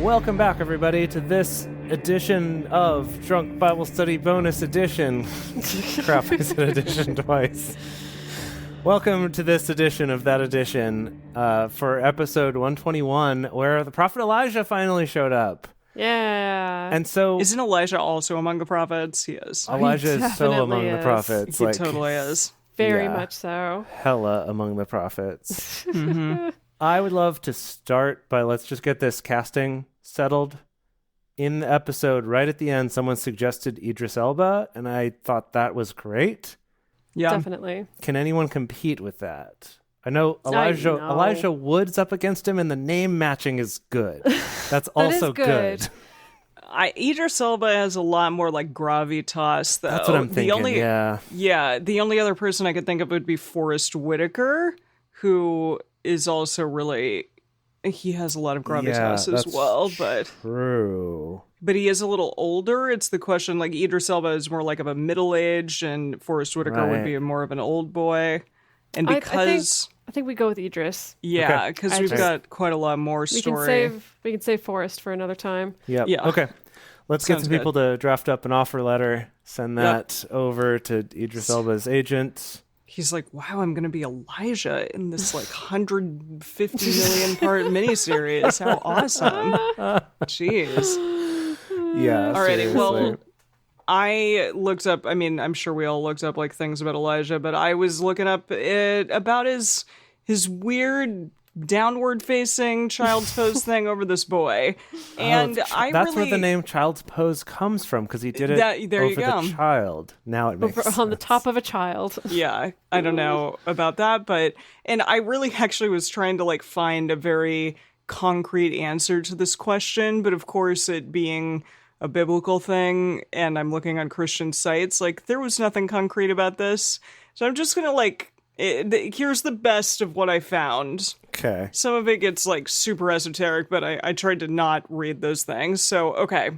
welcome back, everybody, to this edition of Drunk Bible Study Bonus Edition. Crap, I said edition twice. Welcome to this edition of that edition for episode 121, where the prophet Elijah finally showed up. Yeah. And so... Isn't Elijah also among the prophets? He is. Elijah is so among the prophets. He totally is. Very much so. Hella among the prophets. Mm-hmm. I would love to start by, let's just get this casting settled. In the episode, right at the end, someone suggested Idris Elba, and I thought that was great. Yeah. Definitely. Can anyone compete with that? I know Elijah Wood's up against him, and the name matching is good. That's also good. Idris Elba has a lot more like gravitas, though. That's what I'm thinking, Yeah, the only other person I could think of would be Forrest Whitaker, who is also really... He has a lot of gravitas as well, but... True. But he is a little older. It's the question, like, Idris Elba is more like of a middle-aged, and Forrest Whitaker would be more of an old boy. And because... I think we go with Idris. Yeah, because we've got quite a lot more story. We can save Forrest for another time. Yep. Yeah. Okay. Let's get some people to draft up an offer letter, send that over to Idris Elba's agent. He's like, wow, I'm going to be Elijah in this like 150 million part miniseries. How awesome. Jeez. Yeah. Alrighty. Well, I looked up, I'm sure we all looked up like things about Elijah, but I was looking up about his weird downward facing child's pose thing over this boy. And that's where the name child's pose comes from, because he did it over the child. Now it makes sense. On the top of a child. Yeah, I don't know about that, and I really actually was trying to like find a very concrete answer to this question, but of course it being a biblical thing, and I'm looking on Christian sites, like there was nothing concrete about this. So I'm just gonna here's the best of what I found. Okay. Some of it gets like super esoteric, but I tried to not read those things. So, okay.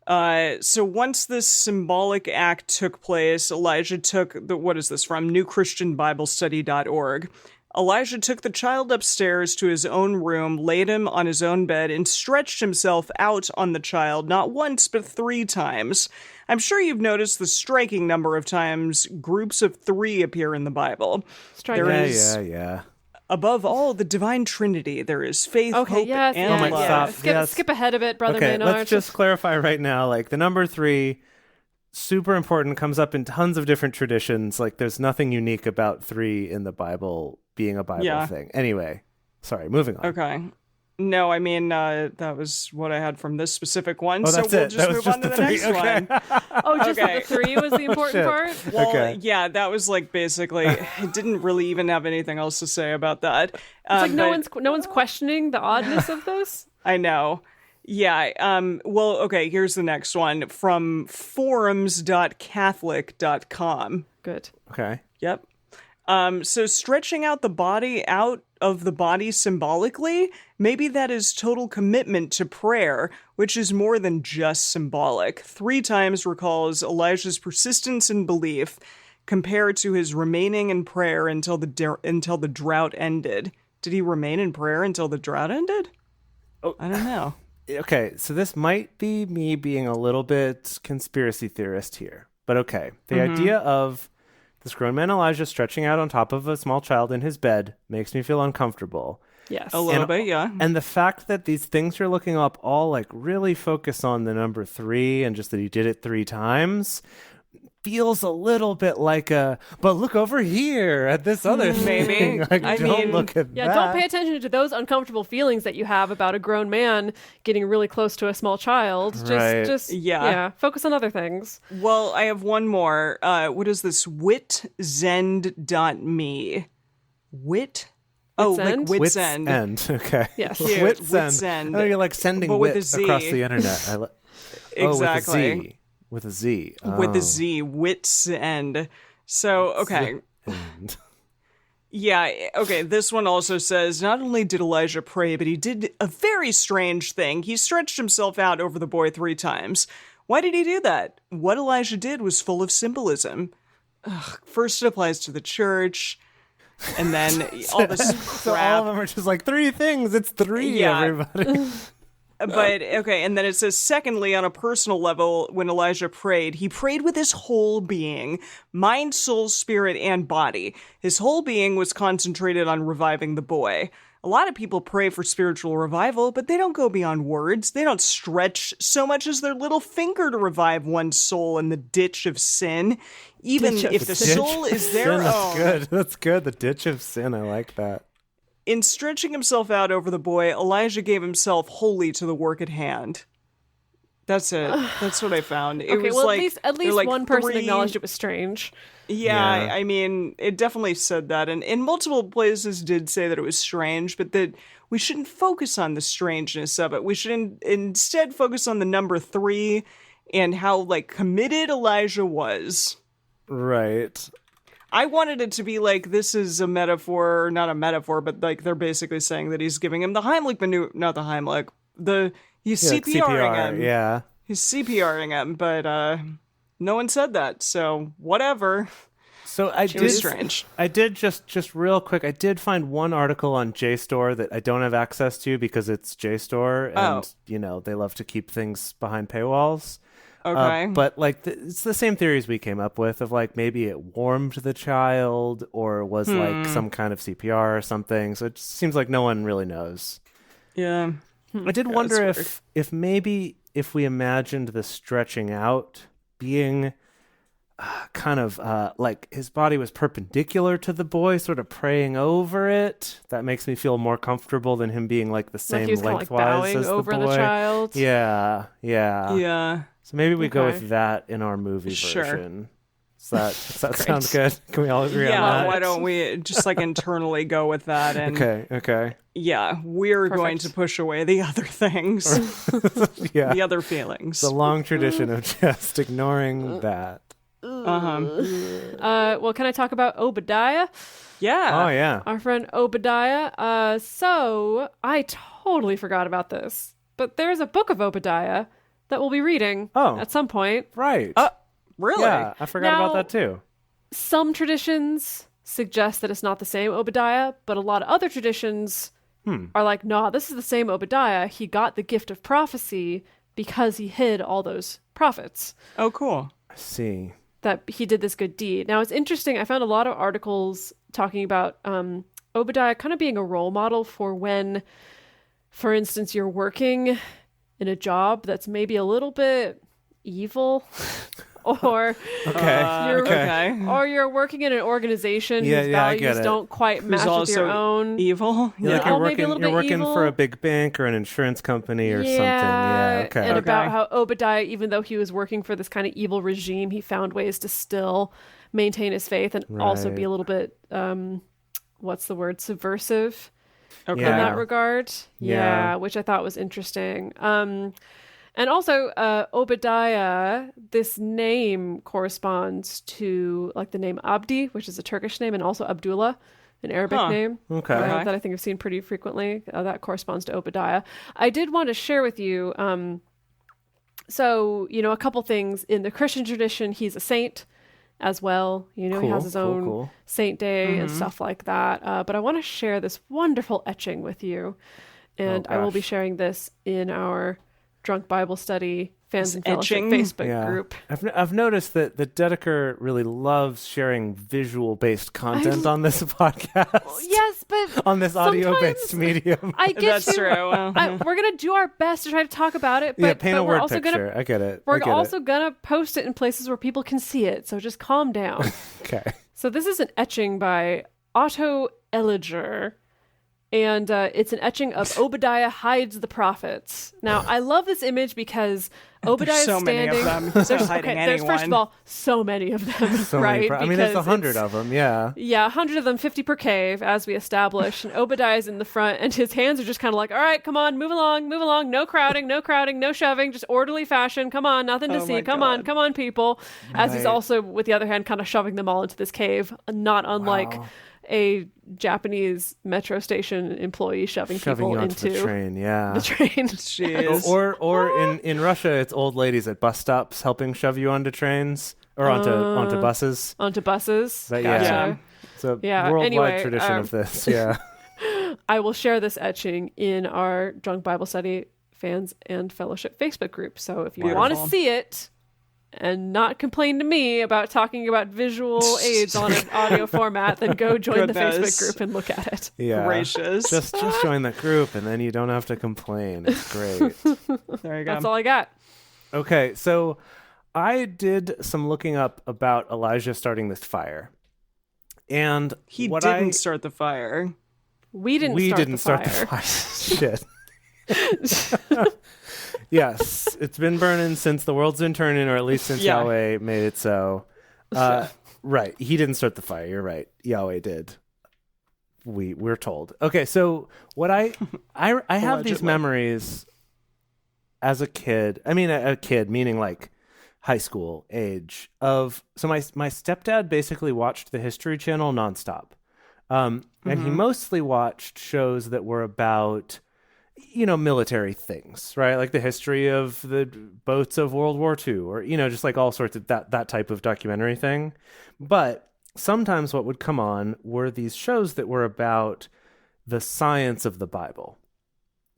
So once this symbolic act took place, Elijah took what is this from? newchristianbiblestudy.org. Elijah took the child upstairs to his own room, laid him on his own bed, and stretched himself out on the child, not once, but 3 times. I'm sure you've noticed the striking number of times groups of 3 appear in the Bible. Striking. Yeah. Above all, the divine trinity. There is faith, hope, and love. Skip ahead a bit, Brother Maynard. Let's just clarify right now, like the number 3, super important, comes up in tons of different traditions. Like there's nothing unique about 3 in the Bible being a Bible thing. Anyway, sorry, moving on. Okay. No, that was what I had from this specific one. So we'll just move on to the next one. The 3 was the important part? Well, yeah, that was like basically, I didn't really even have anything else to say about that. It's like no one's questioning the oddness of this? I know. Yeah. Well, okay, here's the next one from forums.catholic.com. Good. Okay. Yep. So stretching out the body out of the body symbolically, maybe that is total commitment to prayer, which is more than just symbolic. 3 times recalls Elijah's persistence in belief compared to his remaining in prayer until the drought ended. Did he remain in prayer until the drought ended? Oh, I don't know. Okay, so this might be me being a little bit conspiracy theorist here, but okay. The idea of this grown man Elijah stretching out on top of a small child in his bed makes me feel uncomfortable. Yes. A little bit, yeah. And the fact that these things you're looking up all like really focus on the number 3 and just that he did it 3 times feels a little bit like but look over here at this other thing. Like, don't look at that. Yeah, don't pay attention to those uncomfortable feelings that you have about a grown man getting really close to a small child. Just focus on other things. Well, I have one more. What is this? Witzend.me. Wit? Oh, Witsend? like Witsend. End. Okay. Yes. Witsend. Oh, you're like sending wit across the internet. Exactly. With a Z. With a Z. Wits End. So, okay. Yeah, okay. This one also says, not only did Elijah pray, but he did a very strange thing. He stretched himself out over the boy 3 times. Why did he do that? What Elijah did was full of symbolism. First, it applies to the church. And then all this crap. So all of them are just like 3 things. It's 3, everybody. But, okay, and then it says, secondly, on a personal level, when Elijah prayed, he prayed with his whole being, mind, soul, spirit, and body. His whole being was concentrated on reviving the boy. A lot of people pray for spiritual revival, but they don't go beyond words. They don't stretch so much as their little finger to revive one's soul in the ditch of sin. Even if the soul is their own. That's good. That's good. The ditch of sin. I like that. In stretching himself out over the boy, Elijah gave himself wholly to the work at hand. That's it. That's what I found. It was well, like, at least one person acknowledged it was strange. Yeah, I mean, it definitely said that. And in multiple places did say that it was strange, but that we shouldn't focus on the strangeness of it. We should instead focus on the number 3 and how, like, committed Elijah was. Right. I wanted it to be like, this is a metaphor, not a metaphor, but like they're basically saying that he's giving him the Heimlich maneuver, not the Heimlich, he's CPRing him. Yeah. He's CPRing him, but no one said that, so whatever. So it was strange. I did just real quick, I did find one article on JSTOR that I don't have access to because it's JSTOR, and they love to keep things behind paywalls. Okay. But like it's the same theories we came up with of like maybe it warmed the child or was like some kind of CPR or something. So it just seems like no one really knows. Yeah. I did wonder if maybe if we imagined the stretching out being kind of like his body was perpendicular to the boy, sort of praying over it. That makes me feel more comfortable than him being like the same lengthwise bowing as over the boy. The child. Yeah. So maybe we go with that in our movie version. Does that sound good? Can we all agree on that? Yeah, why don't we just like internally go with that? And Okay. Yeah, we're going to push away the other things. The other feelings. The long tradition of just ignoring that. Well, can I talk about Obadiah? Yeah. Oh, yeah. Our friend Obadiah. So I totally forgot about this, but there's a book of Obadiah that we'll be reading at some point. Right. Really? Yeah, I forgot about that too. Some traditions suggest that it's not the same Obadiah, but a lot of other traditions are like, nah, this is the same Obadiah. He got the gift of prophecy because he hid all those prophets. Oh, cool. I see. That he did this good deed. Now, it's interesting. I found a lot of articles talking about Obadiah kind of being a role model for when, for instance, you're working in a job that's maybe a little bit evil. Or you're working in an organization whose values don't quite match with your own. Evil? Like you're working for a big bank or an insurance company or something. Yeah, okay. And about how Obadiah, even though he was working for this kind of evil regime, he found ways to still maintain his faith and also be a little bit, subversive in that regard. Yeah, which I thought was interesting. And also, Obadiah, this name corresponds to like the name Abdi, which is a Turkish name, and also Abdullah, an Arabic name that I think I've seen pretty frequently. That corresponds to Obadiah. I did want to share with you, a couple things. In the Christian tradition, he's a saint as well. He has his own saint day and stuff like that. But I want to share this wonderful etching with you. And I will be sharing this in our Drunk Bible Study Fans and Fellowship Facebook group. I've noticed that the Dedeker really loves sharing visual-based content on this podcast. Yes, but on this audio-based medium. I get That's true. We're going to do our best to try to talk about it. But, paint a word picture. I get it. We're also going to post it in places where people can see it. So just calm down. Okay. So this is an etching by Otto Elliger. And it's an etching of Obadiah hides the prophets. Now, I love this image because Obadiah is standing. Many of them. There's first of all so many of them, right? There's 100 of them. Yeah. Yeah, 100 of them, 50 per cave, as we established. And Obadiah's in the front, and his hands are just kind of like, all right, come on, move along, no crowding, no shoving, just orderly fashion. Come on, nothing to see. Come on, people. As he's also, with the other hand, kind of shoving them all into this cave, not unlike a Japanese metro station employee shoving people into the train. Yeah, the train. Jeez. Or in Russia, it's old ladies at bus stops helping shove you onto trains or onto buses. Onto buses. But gotcha. It's a worldwide tradition of this. Yeah. I will share this etching in our Drunk Bible Study Fans and Fellowship Facebook group. So if you Beautiful. want to see it and not complain to me about talking about visual aids on an audio format, then go join the Facebook group and look at it. Yeah. Gracious. Just join the group and then you don't have to complain. It's great. There you go. That's all I got. Okay, so I did some looking up about Elijah starting this fire. And he didn't start the fire. We didn't start the fire. Shit. Yes, it's been burning since the world's been turning, or at least since Yahweh made it so. Right, he didn't start the fire. You're right. Yahweh did. We're told. Okay, so what I have these memories as a kid. I mean, a kid meaning like high school age of. So my stepdad basically watched the History Channel nonstop. And he mostly watched shows that were about, military things, right? Like the history of the boats of World War II, or, just like all sorts of that type of documentary thing. But sometimes what would come on were these shows that were about the science of the Bible,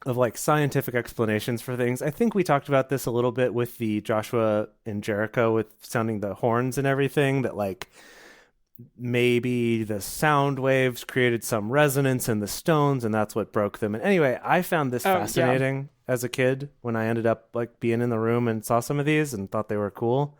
of like scientific explanations for things. I think we talked about this a little bit with the Joshua and Jericho with sounding the horns and everything, that like maybe the sound waves created some resonance in the stones and that's what broke them. And anyway, I found this fascinating as a kid when I ended up like being in the room and saw some of these and thought they were cool,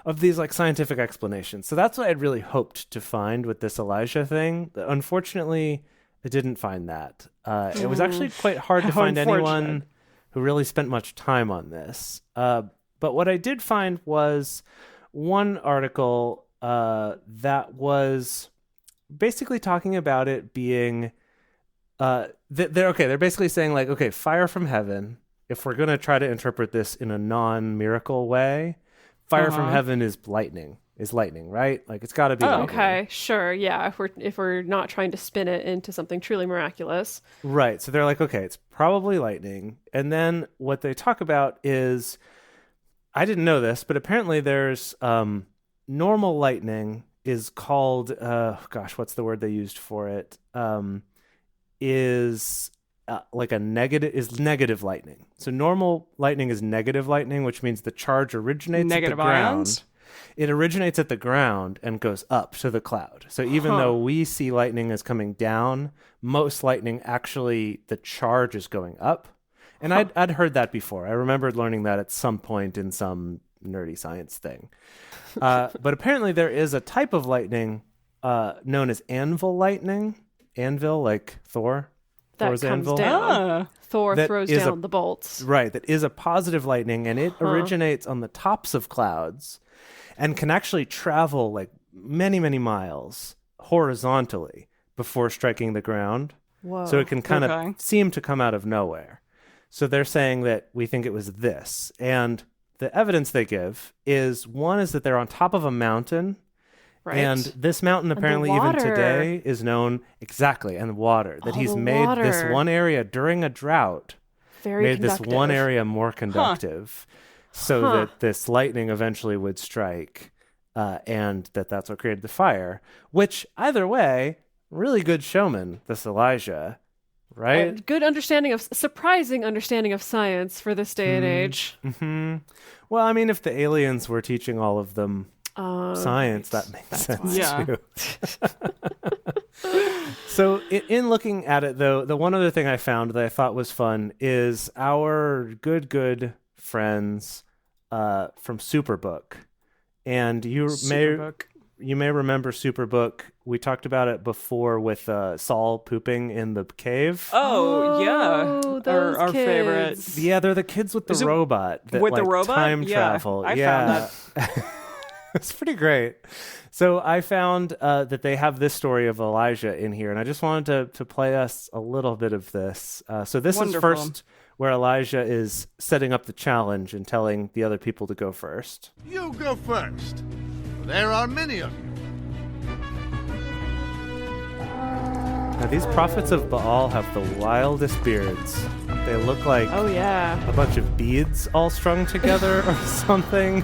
of these like scientific explanations. So that's what I'd really hoped to find with this Elijah thing. Unfortunately, I didn't find that. It was actually quite hard to find anyone who really spent much time on this. But what I did find was one article that was basically talking about it being they're basically saying like, okay, fire from heaven, if we're going to try to interpret this in a non-miracle way, fire from heaven is lightning, right? Like it's got to be lightning. Okay, sure, yeah, if we're not trying to spin it into something truly miraculous. Right, so they're like, okay, it's probably lightning. And then what they talk about is, I didn't know this, but apparently there's normal lightning is called, what's the word they used for it? Is negative lightning. So normal lightning is negative lightning, which means the charge originates at the ground. Ions? It originates at the ground and goes up to the cloud. So even though we see lightning as coming down, most lightning actually, the charge is going up. And I'd heard that before. I remembered learning that at some point in some nerdy science thing. But apparently there is a type of lightning known as anvil lightning. Anvil, like Thor. That Thor's comes anvil. down. Thor throws down the bolts. Right, that is a positive lightning, and it originates on the tops of clouds and can actually travel like many, many miles horizontally before striking the ground. Whoa. So it can kind of seem to come out of nowhere. So they're saying that we think it was this. And the evidence they give is, one is that they're on top of a mountain. Right. And this mountain apparently even today is known and water, that he's made this one area during a drought, this one area more conductive so that this lightning eventually would strike and that's what created the fire, which either way, really good showman, this Elijah. Right? Surprising understanding of science for this day and age. Mm-hmm. Well, I mean, if the aliens were teaching all of them science, that makes sense too. So in looking at it, though, the one other thing I found that I thought was fun is our good friends from Superbook. And you may remember Superbook. We talked about it before with Saul pooping in the cave. Oh yeah, our favorite. Yeah, they're the kids with the robot. That, with like, the robot? Time travel. I found that. It's pretty great. So I found that they have this story of Elijah in here, and I just wanted to play us a little bit of this. So this is first where Elijah is setting up the challenge and telling the other people to go first. You go first. There are many of you. Now, these prophets of Baal have the wildest beards. They look like a bunch of beads all strung together or something.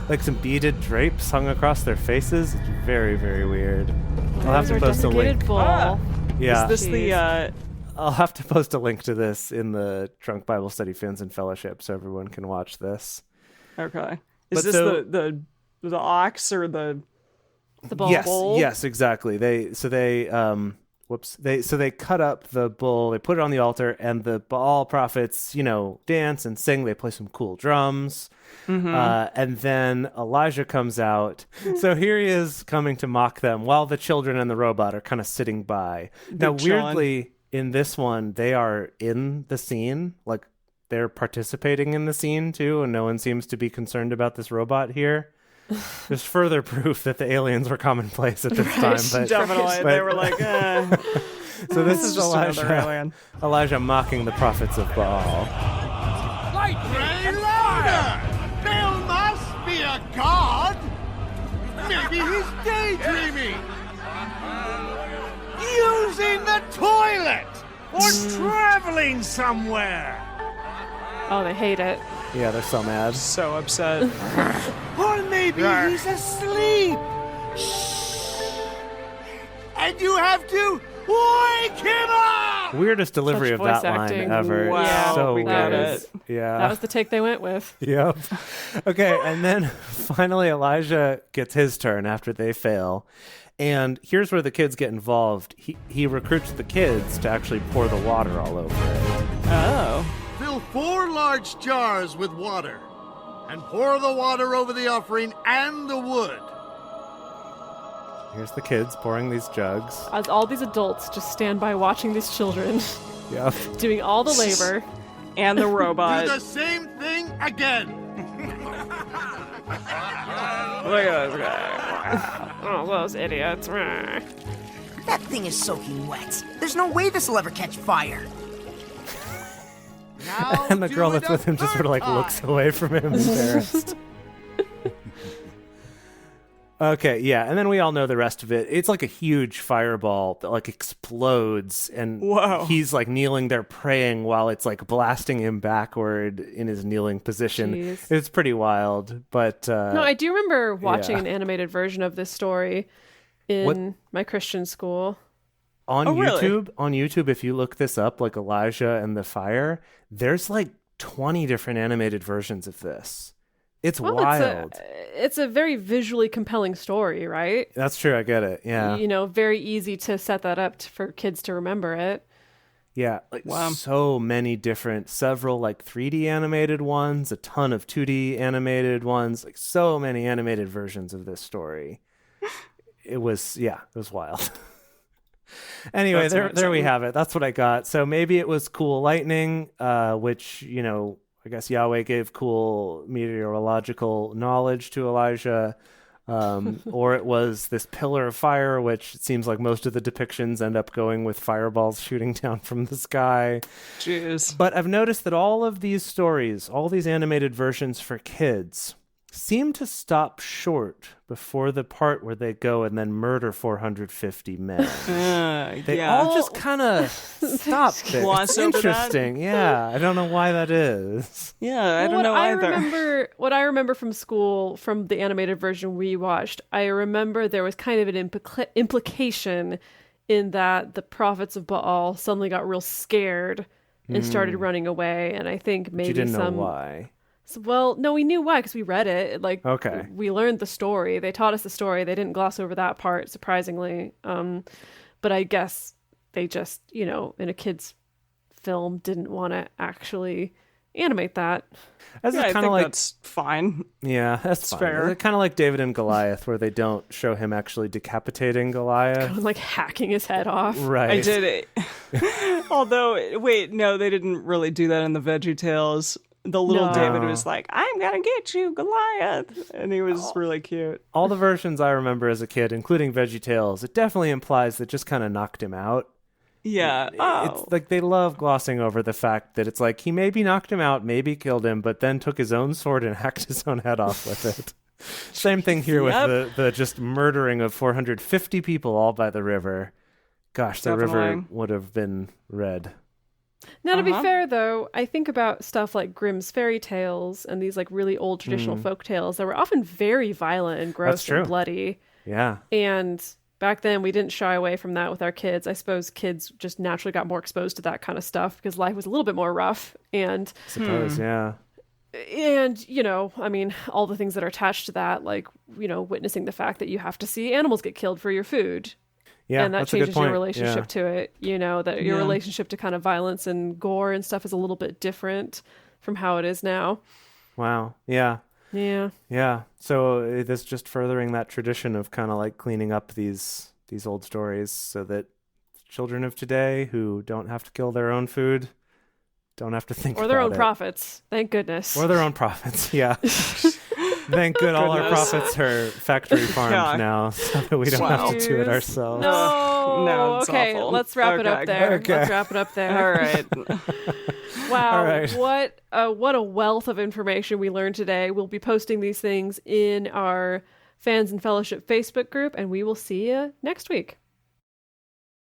Like some beaded drapes hung across their faces. It's very, very weird. I'll have to post a link. Yeah. Is this the I'll have to post a link to this in the Drunk Bible Study Fans and Fellowship so everyone can watch this. Okay. Is this the ox or the bull? Yes, exactly. They cut up the bull, they put it on the altar, and the Baal prophets, dance and sing. They play some cool drums. And then Elijah comes out. So here he is coming to mock them while the children and the robot are kind of sitting by. Now, weirdly, in this one, they are in the scene. Like, they're participating in the scene, too, and no one seems to be concerned about this robot here. There's further proof that the aliens were commonplace at this time. But, definitely. They were like, So this is Elijah mocking the prophets of Baal. Pray louder! There must be a god! Maybe he's daydreaming! Using the toilet! Or traveling somewhere! Oh, they hate it. Yeah, they're so mad. So upset. Or maybe he's asleep! Shh! And you have to wake him up! Weirdest delivery Such of that voice acting. line ever. Wow, So we weird. got it. Yeah. That was the take they went with. Yep. Okay, and then finally Elijah gets his turn after they fail. And here's where the kids get involved. He recruits the kids to actually pour the water all over it. Oh. Fill 4 large jars with water, and pour the water over the offering and the wood. Here's the kids pouring these jugs. As all these adults just stand by watching these children Yep. doing all the labor. And the Do robot. the same thing again. Look at this guy. Oh, those idiots. That thing is soaking wet. There's no way this will ever catch fire. Now And the do girl it that's with him just sort of like third looks time. away from him, embarrassed. Okay, yeah, and then we all know the rest of it. It's like a huge fireball that like explodes, and Whoa. he's like kneeling there praying while it's like blasting him backward in his kneeling position. Jeez. It's pretty wild, but No, I do remember watching yeah. an animated version of this story in my Christian school. on Oh, really? YouTube, if you look this up, like Elijah and the fire, there's like 20 different animated versions of this. It's wild. It's a very visually compelling story, right? That's true. I get it. Yeah. Very easy to set that up for kids to remember it. Yeah. Like Wow. so many different, several like 3D animated ones, a ton of 2D animated ones, like so many animated versions of this story. It was wild. Anyway, That's there we have it. That's what I got. So maybe it was cool lightning, which, I guess Yahweh gave cool meteorological knowledge to Elijah, or it was this pillar of fire, which it seems like most of the depictions end up going with fireballs shooting down from the sky. Jeez. But I've noticed that all of these stories, all these animated versions for kids, seem to stop short before the part where they go and then murder 450 men. They all just kind of stop there. Gloss It's over that? interesting. Yeah, I don't know why that is. Yeah, I don't know either. What I remember from school, from the animated version we watched, I remember there was kind of an implication in that the prophets of Baal suddenly got real scared and started running away. And I think maybe You didn't know why. Well, no, we knew why because we read it. Okay. We learned the story. They taught us the story. They didn't gloss over that part, surprisingly. But I guess they just, in a kid's film, didn't want to actually animate that. That's I kind of think like that's fine. yeah, that's fine. fair. Kind of like David and Goliath, where they don't show him actually decapitating Goliath. Like hacking his head off. Right. I did it. Although, wait, no, they didn't really do that in the VeggieTales. The little No. David was like, "I'm gonna get you, Goliath," and he was really cute. All the versions I remember as a kid, including VeggieTales, it definitely implies that just kind of knocked him out. Yeah. It's like they love glossing over the fact that it's like he maybe knocked him out, maybe killed him, but then took his own sword and hacked his own head off with it. Same thing here with the just murdering of 450 people all by the river. Gosh, the river Definitely. would have been red. Now, to be fair, though, I think about stuff like Grimm's fairy tales and these like really old traditional folk tales that were often very violent and gross true. and bloody. Yeah. And back then we didn't shy away from that with our kids. I suppose kids just naturally got more exposed to that kind of stuff because life was a little bit more rough. And I suppose, yeah. And, you know, I mean, all the things that are attached to that, like, you know, witnessing the fact that you have to see animals get killed for your food. Yeah, and that that's a good changes point. your relationship to it. You know, that your Yeah. relationship to kind of violence and gore and stuff is a little bit different from how it is now. Wow. Yeah. Yeah. Yeah. So this just furthering that tradition of kind of like cleaning up these old stories so that children of today who don't have to kill their own food don't have to think Or their about own it. profits. Thank goodness. Or their own profits. Yeah. Thank good all our Goodness. profits are factory farmed Yeah. now so that we don't have to do it ourselves. No. No, it's okay, awful. let's wrap it up Okay. there. Okay. Let's wrap it up there. All right. Wow, All right. what a wealth of information we learned today. We'll be posting these things in our Fans and Fellowship Facebook group, and we will see you next week.